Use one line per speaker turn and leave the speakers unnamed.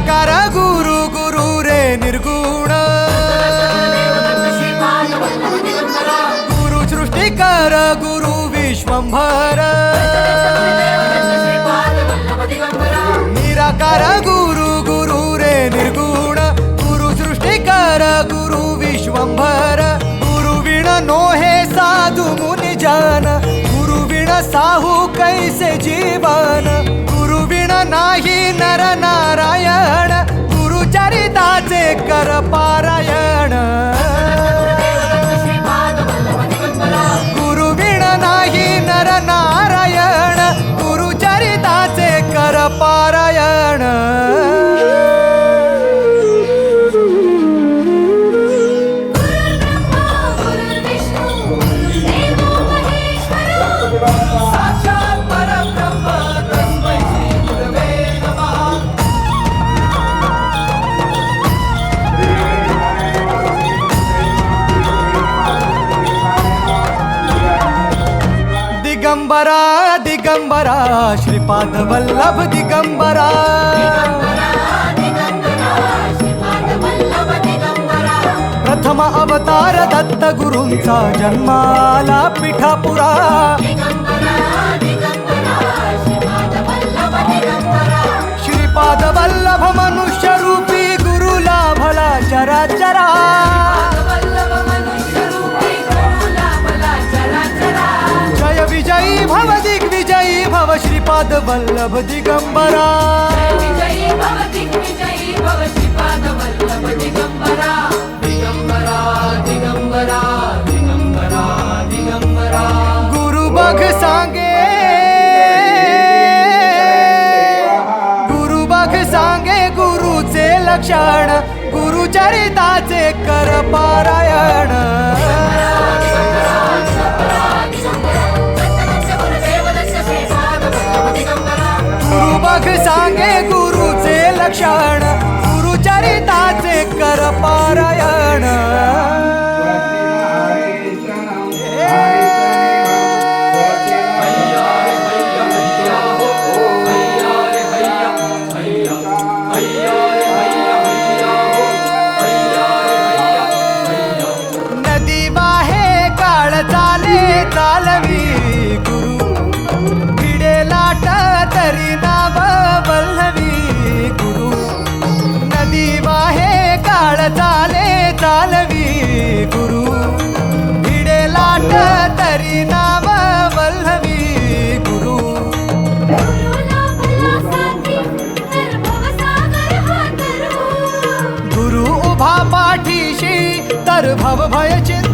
निराकार गुरु गुरु रे निर्गुण गुरु सृष्टिकर गुरु विश्वंभर निराकार गुरु गुरु रे निर्गुण गुरु सृष्टिकर गुरु विश्वंभर गुरु विण नोहे साधु मुनि जन गुरु विण साहू कैसे जीवन गुरु विण नाही नर नारायण गुरु चरिताचे कर पारायण गुरु विण नाही नर नारायण गुरु चरिताचे कर पारायण दिगंबरा दिगंबरा श्रीपाद वल्लभ दिगंबरा प्रथम अवतार दत्त गुरूंचा जन्माला पिठापुरा श्रीपाद वल्लभ मनुष्य रूपी गुरु लाभला चराचरा जय विजयी भव दिग्विजयी भव श्रीपाद वल्लभ दिगंबरा गुरु बघ सांगे गुरु बघ सांगे गुरुचे लक्षण गुरु चरिताचे कर पारायण गुरु बघ सांगे गुरुचे लक्षण गुरु चरिताचे कर पारायण नदी वाहे काळ चाले चालवी गुरु भिडे लाट तरी नाव वल्लवी गुरु नदी वाहे काळ चाले चालवी गुरु भिडे लाट तरी नाव वल्लवी गुरु गुरु उभा पाठीशी तर भव भय चिंता